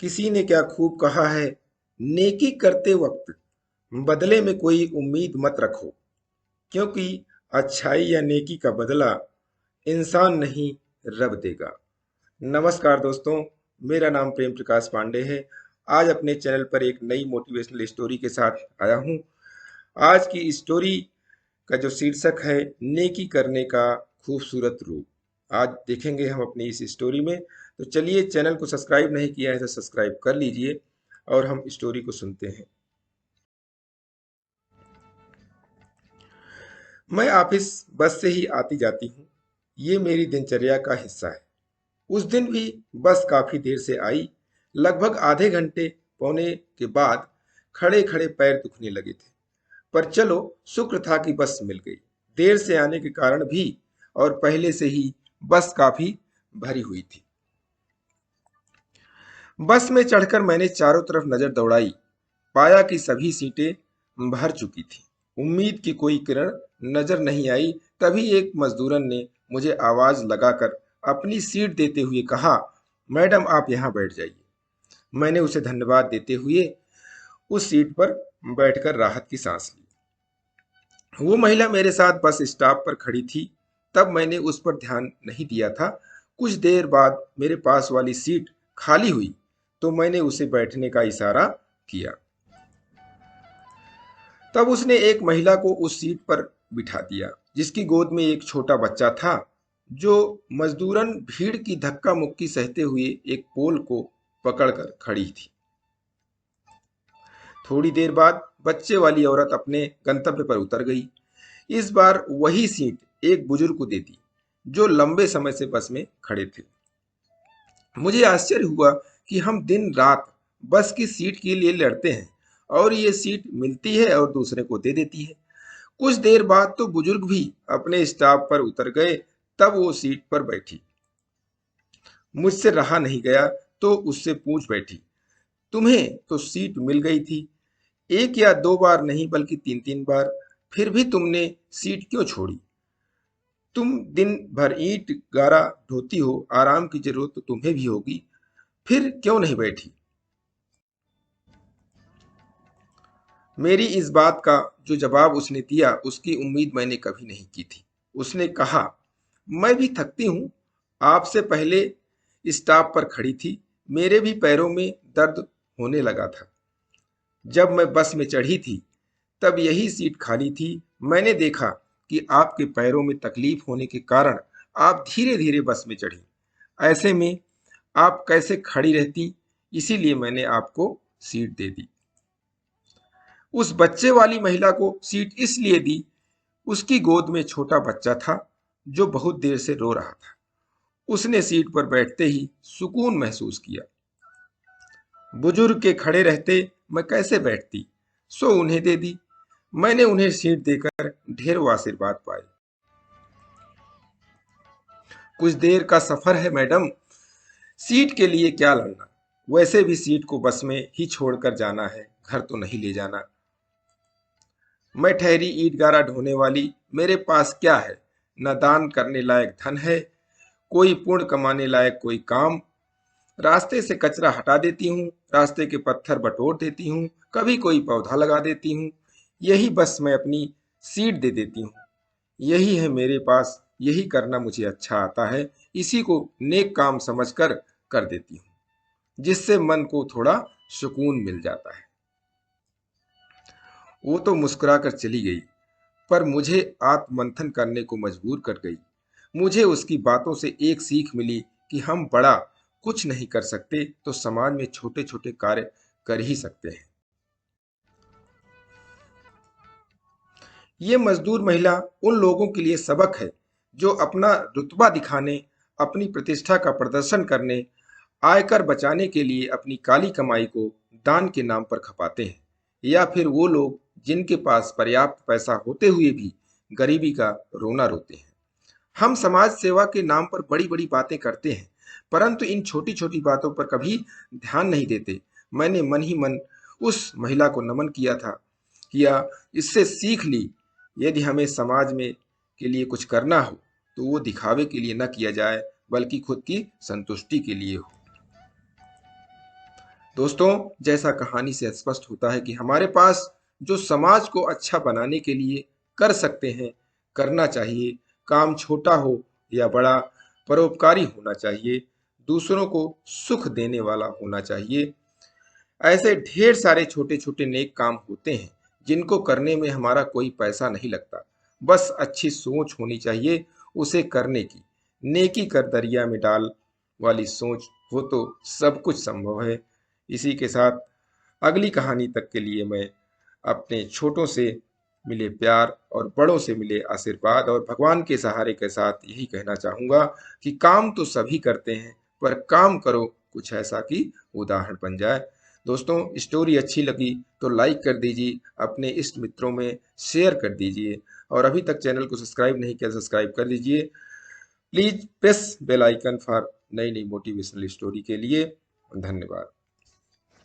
किसी ने क्या खूब कहा है, नेकी करते वक्त बदले में कोई उम्मीद मत रखो, क्योंकि अच्छाई या नेकी का बदला इंसान नहीं, रब देगा। नमस्कार दोस्तों, मेरा नाम प्रेम प्रकाश पांडे है। आज अपने चैनल पर एक नई मोटिवेशनल स्टोरी के साथ आया हूँ। आज की स्टोरी का जो शीर्षक है, नेकी करने का खूबसूरत रूप। आज देखेंगे हम अपनी इस स्टोरी में। तो चलिए, चैनल को सब्सक्राइब नहीं किया है तो सब्सक्राइब कर लीजिए और हम स्टोरी को सुनते हैं। मैं ऑफिस बस से ही आती जाती हूँ। ये मेरी दिनचर्या का हिस्सा है। उस दिन भी बस काफी देर से आई। लगभग आधे घंटे पौने के बाद खड़े खड़े पैर दुखने लगे थे। पर चलो, शुक्र था कि बस मिल गई। देर से आने के कारण भी और पहले से ही बस काफी भरी हुई थी। बस में चढ़कर मैंने चारों तरफ नजर दौड़ाई। पाया कि सभी सीटें भर चुकी थी। उम्मीद की कोई किरण नजर नहीं आई। तभी एक मजदूरन ने मुझे आवाज लगाकर अपनी सीट देते हुए कहा, मैडम आप यहाँ बैठ जाइए। मैंने उसे धन्यवाद देते हुए उस सीट पर बैठकर राहत की सांस ली। वो महिला मेरे साथ बस स्टॉप पर खड़ी थी। तब मैंने उस पर ध्यान नहीं दिया था। कुछ देर बाद मेरे पास वाली सीट खाली हुई तो मैंने उसे बैठने का इशारा किया। तब उसने एक महिला को उस सीट पर बिठा दिया जिसकी गोद में एक छोटा बच्चा था। जो मजदूरन भीड़ की धक्का मुक्की सहते हुए एक पोल को पकड़कर खड़ी थी। थोड़ी देर बाद बच्चे वाली औरत अपने गंतव्य पर उतर गई। इस बार वही सीट एक बुजुर्ग को दे दी जो लंबे समय से बस में खड़े थे। मुझे आश्चर्य हुआ कि हम दिन रात बस की सीट के लिए लड़ते हैं और ये सीट मिलती है और दूसरे को दे देती है। कुछ देर बाद तो बुजुर्ग भी अपने स्टॉप पर उतर गए। तब वो सीट पर बैठी। मुझसे रहा नहीं गया तो उससे पूछ बैठी, तुम्हें तो सीट मिल गई थी, एक या दो बार नहीं बल्कि तीन तीन बार, फिर भी तुमने सीट क्यों छोड़ी? तुम दिन भर ईंट गारा ढोती हो, आराम की जरूरत तो तुम्हें भी होगी, फिर क्यों नहीं बैठी? मेरी इस बात का जो जवाब उसने दिया उसकी उम्मीद मैंने कभी नहीं की थी। उसने कहा, मैं भी थकती हूँ, आपसे पहले स्टॉप पर खड़ी थी, मेरे भी पैरों में दर्द होने लगा था। जब मैं बस में चढ़ी थी तब यही सीट खाली थी। मैंने देखा कि आपके पैरों में तकलीफ होने के कारण आप धीरे धीरे बस में चढ़ी। ऐसे में आप कैसे खड़ी रहती, इसीलिए मैंने आपको सीट दे दी। उस बच्चे वाली महिला को सीट इसलिए दी, उसकी गोद में छोटा बच्चा था जो बहुत देर से रो रहा था। उसने सीट पर बैठते ही सुकून महसूस किया। बुजुर्ग के खड़े रहते मैं कैसे बैठती, सो उन्हें दे दी। मैंने उन्हें सीट देकर ढेरों आशीर्वाद पाए। कुछ देर का सफर है मैडम, सीट के लिए क्या लड़ना, वैसे भी सीट को बस में ही छोड़कर जाना है, घर तो नहीं ले जाना। मैं ठहरी ईंट गारा ढोने वाली, मेरे पास क्या है? न दान करने लायक धन है, कोई पुण्य कमाने लायक कोई काम। रास्ते से कचरा हटा देती हूँ, रास्ते के पत्थर बटोर देती हूँ, कभी कोई पौधा लगा देती हूँ। यही बस मैं अपनी सीट दे देती हूँ। यही है मेरे पास, यही करना मुझे अच्छा आता है। इसी को नेक काम समझकर कर देती हूँ, जिससे मन को थोड़ा सुकून मिल जाता है। वो तो मुस्कुराकर चली गई, पर मुझे आत्ममंथन करने को मजबूर कर गई। मुझे उसकी बातों से एक सीख मिली कि हम बड़ा कुछ नहीं कर सकते तो समाज में छोटे छोटे कार्य कर ही सकते हैं। ये मजदूर महिला उन लोगों के लिए सबक है जो अपना रुतबा दिखाने, अपनी प्रतिष्ठा का प्रदर्शन करने, आयकर बचाने के लिए अपनी काली कमाई को दान के नाम पर खपाते हैं। या फिर वो लोग जिनके पास पर्याप्त पैसा होते हुए भी गरीबी का रोना रोते हैं। हम समाज सेवा के नाम पर बड़ी बड़ी बातें करते हैं, परंतु इन छोटी छोटी बातों पर कभी ध्यान नहीं देते। मैंने मन ही मन उस महिला को नमन किया, इससे सीख ली, यदि हमें समाज में के लिए कुछ करना हो तो वो दिखावे के लिए न किया जाए, बल्कि खुद की संतुष्टि के लिए हो। दोस्तों, जैसा कहानी से स्पष्ट होता है कि हमारे पास जो समाज को अच्छा बनाने के लिए कर सकते हैं, करना चाहिए। काम छोटा हो या बड़ा, परोपकारी होना चाहिए, दूसरों को सुख देने वाला होना चाहिए। ऐसे ढेर सारे छोटे छोटे नेक काम होते हैं जिनको करने में हमारा कोई पैसा नहीं लगता। बस अच्छी सोच होनी चाहिए उसे करने की। नेकी कर दरिया में डाल वाली सोच हो तो सब कुछ संभव है। इसी के साथ अगली कहानी तक के लिए मैं अपने छोटों से मिले प्यार और बड़ों से मिले आशीर्वाद और भगवान के सहारे के साथ यही कहना चाहूंगा कि काम तो सभी करते हैं, पर काम करो कुछ ऐसा कि उदाहरण बन जाए। दोस्तों, स्टोरी अच्छी लगी तो लाइक कर दीजिए, अपने इष्ट मित्रों में शेयर कर दीजिए, और अभी तक चैनल को सब्सक्राइब नहीं किया सब्सक्राइब कर दीजिए। Please press bell icon for नई नई मोटिवेशनल स्टोरी के लिए। धन्यवाद।